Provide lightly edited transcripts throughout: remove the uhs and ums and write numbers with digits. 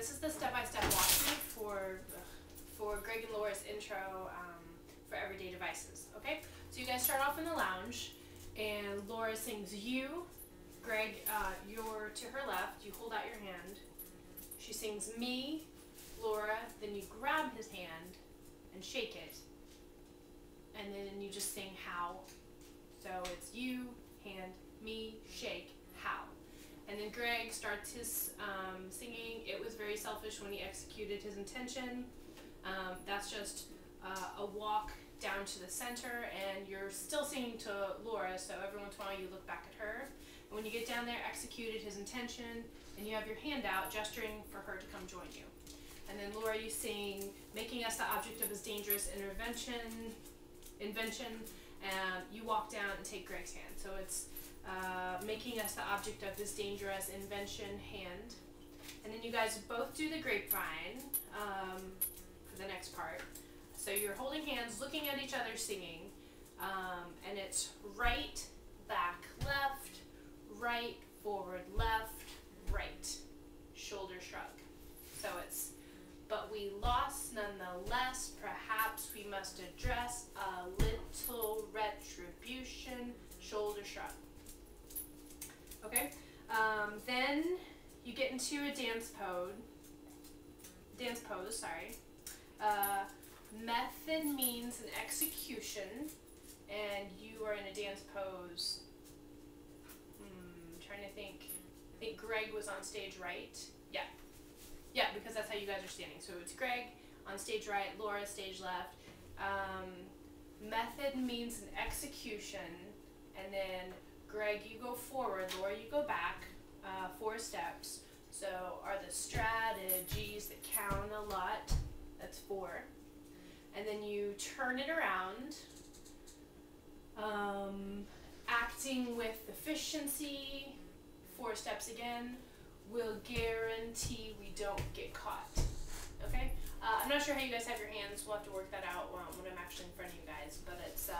this is the step-by-step walkthrough for Greg and Laura's intro for Everyday Devices. Okay, so you guys start off in the lounge, and Laura sings "You." Greg, you're to her left. You hold out your hand. She sings "Me." Laura, then you grab his hand and shake it, and then you just sing "How." So it's "You, hand, me, shake, how." And then Greg starts his singing "It was very selfish when he executed his intention." That's just a walk down to the center, and you're still singing to Laura, so every once in a while you look back at her. And when you get down there, executed his intention, and you have your hand out, gesturing for her to come join you. And then Laura, you sing "Making us the object of his dangerous invention," and you walk down and take Greg's hand. So it's making us the object of his dangerous invention hand. And then you guys both do the grapevine for the next part. So you're holding hands, looking at each other, singing, and it's right, back, left, right, forward, left, right, shoulder shrug. So it's "But we lost nonetheless, perhaps we must address a little retribution," shoulder shrug. Okay, then you get into a dance pose, method means an execution, and you are in a dance pose. I'm trying to think. I think Greg was on stage right. Yeah, because that's how you guys are standing. So it's Greg on stage right, Laura stage left. Method means an execution, and then Greg, you go forward, Laura, you go back, 4 steps. So are the strategies that count a lot, that's 4. And then you turn it around, acting with efficiency, 4 steps again, will guarantee we don't get caught. Okay? I'm not sure how you guys have your hands. We'll have to work that out when I'm actually in front of you guys. But it's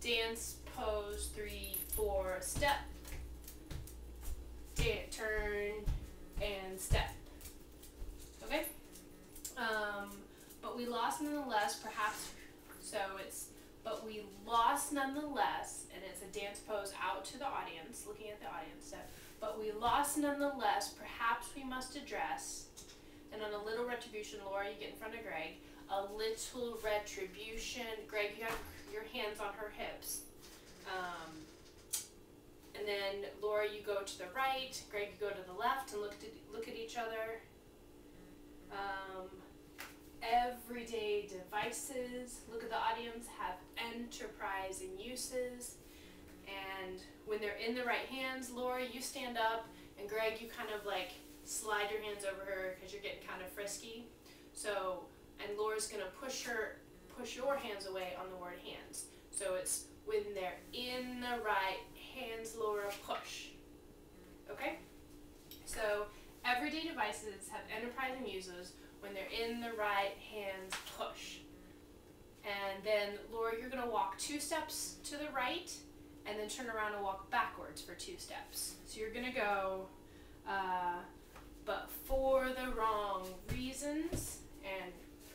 dance, pose, 3, 4, step, turn, and step. Okay? But we lost nonetheless, perhaps, so it's "But we lost nonetheless," and it's a dance pose out to the audience, looking at the audience. So, "But we lost nonetheless, perhaps we must address," and on a little retribution, Laura, you get in front of Greg, "a little retribution." Greg, you have your hands on her hips. And then Laura, you go to the right, Greg, you go to the left, and look at each other. Everyday devices, look at the audience, have enterprising uses. And when they're in the right hands, Laura, you stand up, and Greg, you kind of like slide your hands over her because you're getting kind of frisky. So, and Laura's gonna push your hands away on the word hands. So it's when they're in the right hands, Laura, push. Okay? So everyday devices have enterprising uses. When they're in the right hands, push. And then Laura, you're gonna walk 2 steps to the right, and then turn around and walk backwards for 2 steps. So you're gonna go, "But for the wrong reasons," and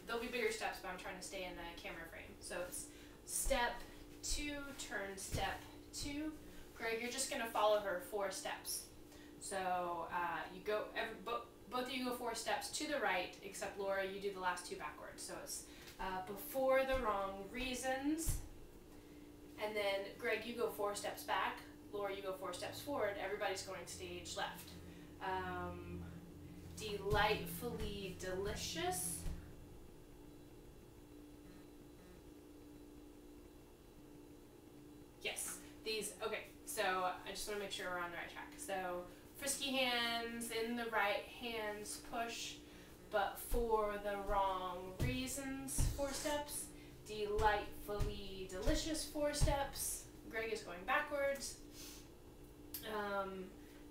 there'll be bigger steps, but I'm trying to stay in the camera frame. So it's step 2, turn, step 2. Greg, you're just gonna follow her 4 steps. So you go, both of you go 4 steps to the right, except Laura, you do the last 2 backwards. So it's "before the wrong reasons," and then Greg, you go 4 steps back, Laura, you go 4 steps forward, everybody's going stage left. Delightfully delicious. Yes, these, okay, so I just want to make sure we're on the right track. So frisky hands, in the right hands, push, but for the wrong reasons, 4 steps. Delightfully delicious, 4 steps. Greg is going backwards.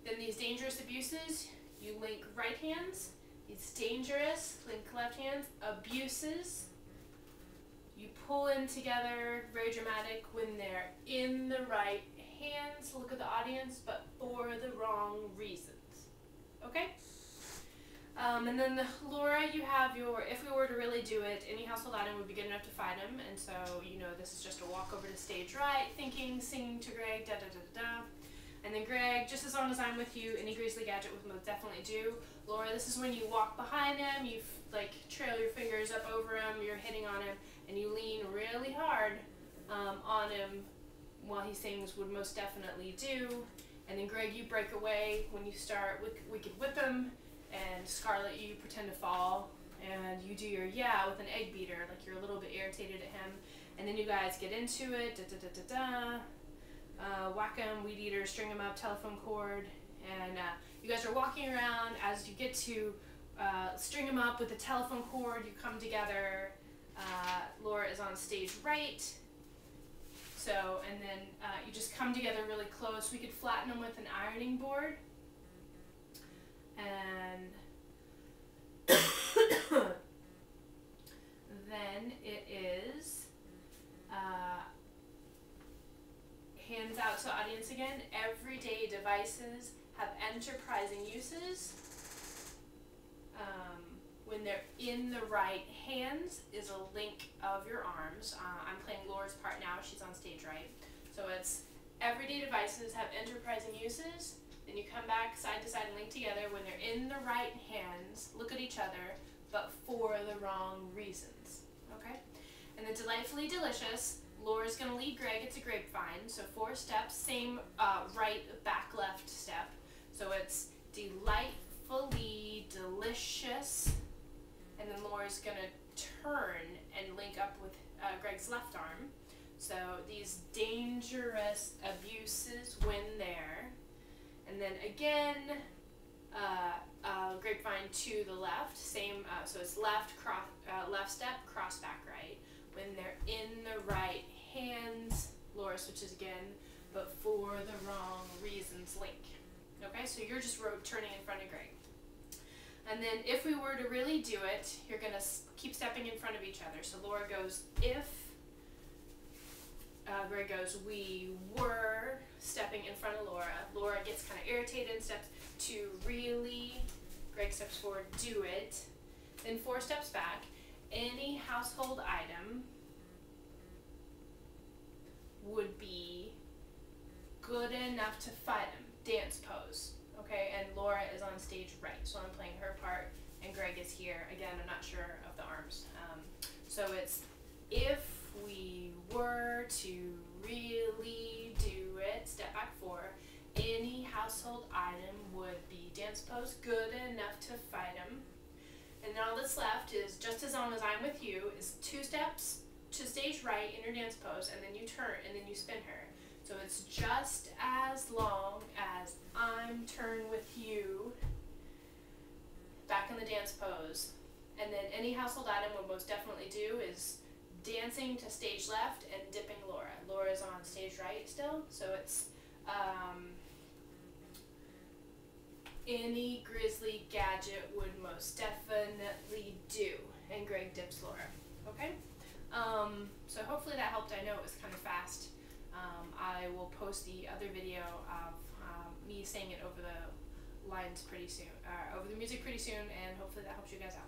Then these dangerous abuses, you link right hands. These dangerous, link left hands. Abuses, you pull in together, very dramatic, when they're in the right hands, look at the audience, but for the wrong reasons. Okay? And then Laura, you have your, if we were to really do it, any household item would be good enough to fight him. And so, you know, this is just a walk over to stage right, thinking, singing to Greg, da da da da da. And then Greg, just as long as I'm with you, any Grizzly gadget would most definitely do. Laura, this is when you walk behind him, you like trail your fingers up over him, you're hitting on him, and you lean really hard on him while he sings would most definitely do. And then Greg, you break away when you start We Could Whip Him. And Scarlett, you pretend to fall, and you do your yeah with an egg beater, like you're a little bit irritated at him, and then you guys get into it, da da da da da, whack 'em, weed eater, string 'em up, telephone cord, and you guys are walking around. As you get to string 'em up with the telephone cord, you come together. Laura is on stage right, so, and then you just come together really close. We could flatten them with an ironing board. And then it is hands out to audience again. Everyday devices have enterprising uses. When they're in the right hands is a link of your arms. I'm playing Laura's part now. She's on stage right. So it's everyday devices have enterprising uses. Then you come back side to side and link together. When they're in the right hands, look at each other, but for the wrong reasons. Okay? And then delightfully delicious. Laura's going to lead Greg. It's a grapevine. So 4 steps, same right, back, left step. So it's delightfully delicious. And then Laura's going to turn and link up with Greg's left arm. So these dangerous abuses when there. And then again, grapevine to the left, same, so it's left, left step, cross back right. When they're in the right hands, Laura switches again, but for the wrong reasons, link. Okay, so you're just turning in front of Greg. And then if we were to really do it, you're going to keep stepping in front of each other. So Laura goes, if, Greg goes, we were stepping in front of Laura. Laura gets kind of irritated and steps to really, Greg steps forward, do it. Then 4 steps back. Any household item would be good enough to fight him. Dance pose. Okay, and Laura is on stage right, so I'm playing her part, and Greg is here. Again, I'm not sure of the arms. So it's, if we were to really do it, step back 4, any household item would be dance pose, good enough to fight him. And then all that's left is, just as long as I'm with you, is 2 steps to stage right in your dance pose, and then you turn, and then you spin her. So it's just as long as I'm turned with you, back in the dance pose. And then any household item would most definitely do is dancing to stage left and dipping Laura. Laura's on stage right still, so it's any Grizzly gadget would most definitely do. And Greg dips Laura. Okay? So hopefully that helped. I know it was kind of fast. I will post the other video of me saying it over the lines pretty soon, over the music pretty soon, and hopefully that helps you guys out.